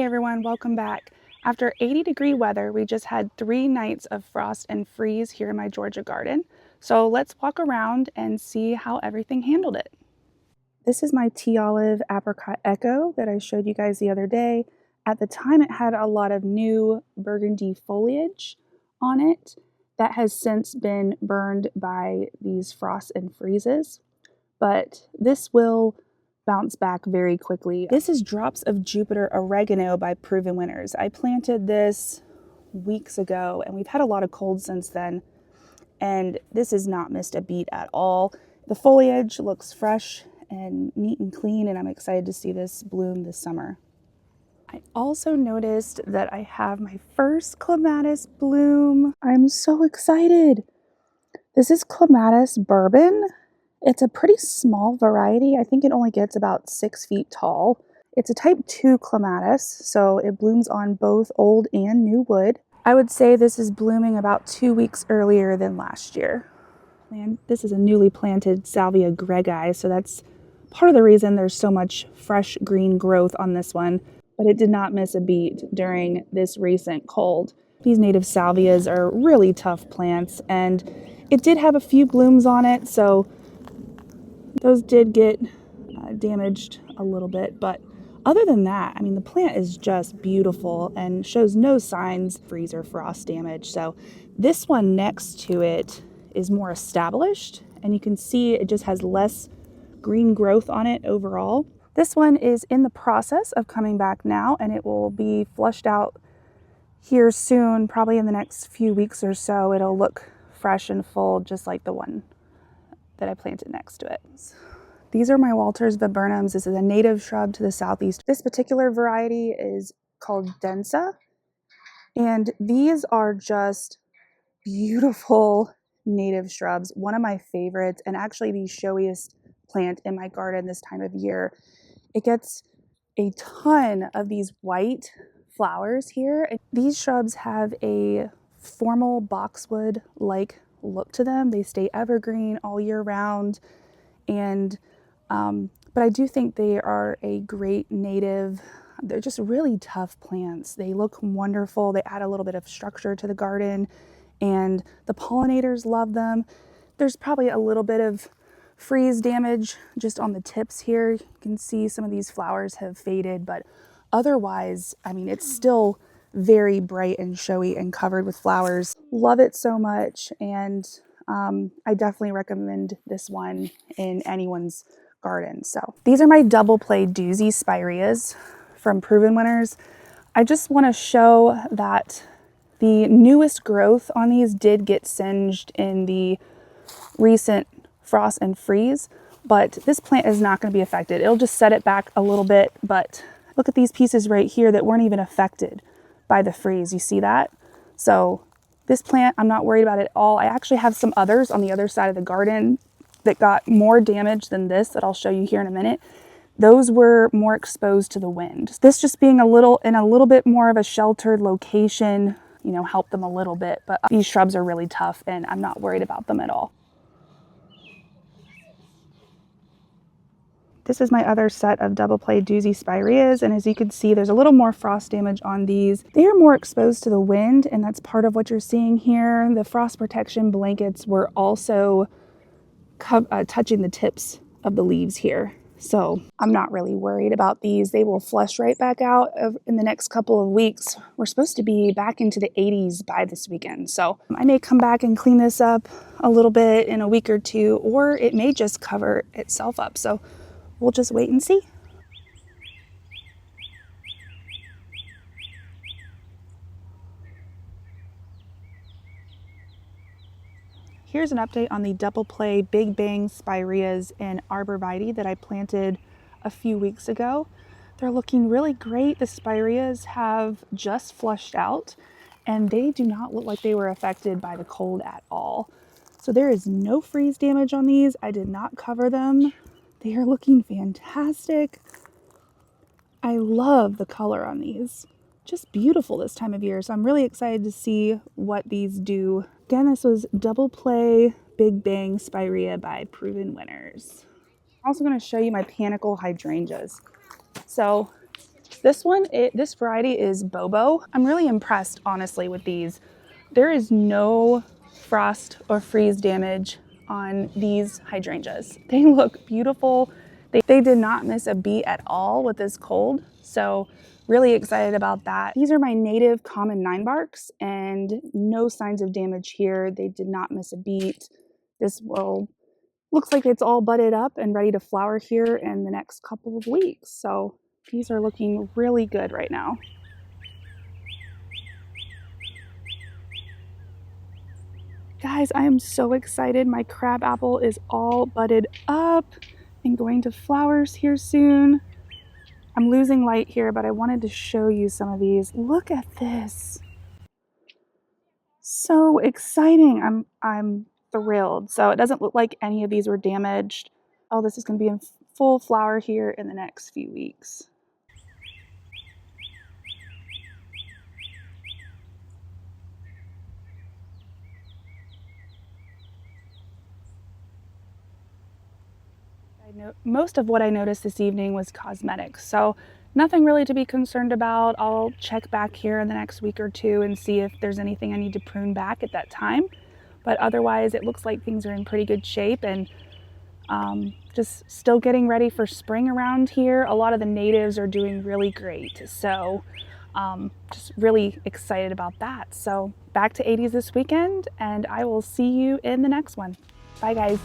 Hey everyone, welcome back. After 80-degree weather, we just had 3 nights of frost and freeze here in my Georgia garden. So let's walk around and see how everything handled it. This is my tea olive apricot echo that I showed you guys the other day. At the time, it had a lot of new burgundy foliage on it that has since been burned by these frosts and freezes. But this will bounce back very quickly. This is Drops of Jupiter Oregano by Proven Winners. I planted this weeks ago and we've had a lot of cold since then, and this has not missed a beat at all. The foliage looks fresh and neat and clean, and I'm excited to see this bloom this summer. I also noticed that I have my first clematis bloom. I'm so excited. This is clematis bourbon. It's a pretty small variety. I think it only gets about 6 feet tall. It's a type 2 clematis, so it blooms on both old and new wood. I would say this is blooming about 2 weeks earlier than last year. And this is a newly planted Salvia greggii, so that's part of the reason there's so much fresh green growth on this one, but it did not miss a beat during this recent cold. These native salvias are really tough plants, and it did have a few blooms on it, so those did get damaged a little bit, but other than that, I mean, the plant is just beautiful and shows no signs of freeze or frost damage. So this one next to it is more established, and you can see it just has less green growth on it overall. This one is in the process of coming back now, and it will be flushed out here soon, probably in the next few weeks or so. It'll look fresh and full, just like the one that I planted next to it. These are my Walters viburnums. This is a native shrub to the southeast. This particular variety is called densa, and these are just beautiful native shrubs. One of my favorites, and actually the showiest plant in my garden this time of year. It gets a ton of these white flowers here. These shrubs have a formal boxwood-like look to them. They stay evergreen all year round, and but I do think they are a great native. They're just really tough plants. They look wonderful. They add a little bit of structure to the garden, and the pollinators love them. There's probably a little bit of freeze damage just on the tips here. You can see some of these flowers have faded, but otherwise, I mean, it's still very bright and showy and covered with flowers. Love it so much, and I definitely recommend this one in anyone's garden. So these are my double play doozy spireas from Proven Winners. I just want to show that the newest growth on these did get singed in the recent frost and freeze, but this plant is not going to be affected. It'll just set it back a little bit, but look at these pieces right here that weren't even affected by the freeze. You see that? So this plant, I'm not worried about it at all. I actually have some others on the other side of the garden that got more damage than this that I'll show you here in a minute. Those were more exposed to the wind. This just being in a little bit more of a sheltered location, you know, helped them a little bit, but these shrubs are really tough and I'm not worried about them at all. This is my other set of double play doozy spireas, and as you can see, there's a little more frost damage on these. They are more exposed to the wind, and that's part of what you're seeing here. The frost protection blankets were also touching the tips of the leaves here. So I'm not really worried about these. They will flush right back out in the next couple of weeks. We're supposed to be back into the 80s by this weekend. So I may come back and clean this up a little bit in a week or two, or it may just cover itself up. So we'll just wait and see. Here's an update on the double play Big Bang spireas and arborvitae that I planted a few weeks ago. They're looking really great. The spireas have just flushed out and they do not look like they were affected by the cold at all. So there is no freeze damage on these. I did not cover them. They are looking fantastic. I love the color on these. Just beautiful this time of year. So I'm really excited to see what these do. Again, this was double play Big Bang spirea by Proven Winners. I'm also going to show you my panicle hydrangeas. So This variety is Bobo. I'm really impressed, honestly, with these. There is no frost or freeze damage on these hydrangeas. They look beautiful. They did not miss a beat at all with this cold, so really excited about that. These are my native common 9-barks and no signs of damage here. They did not miss a beat. This will looks like it's all budded up and ready to flower here in the next couple of weeks. So these are looking really good right now. Guys, I am so excited. My crab apple is all budded up and going to flowers here soon. I'm losing light here, but I wanted to show you some of these. Look at this. So exciting. I'm thrilled. So it doesn't look like any of these were damaged. Oh, this is going to be in full flower here in the next few weeks. Most of what I noticed this evening was cosmetic, so nothing really to be concerned about. I'll check back here in the next week or two and see if there's anything I need to prune back at that time. But otherwise, it looks like things are in pretty good shape and just still getting ready for spring around here. A lot of the natives are doing really great, so just really excited about that. So back to 80s this weekend, and I will see you in the next one. Bye, guys.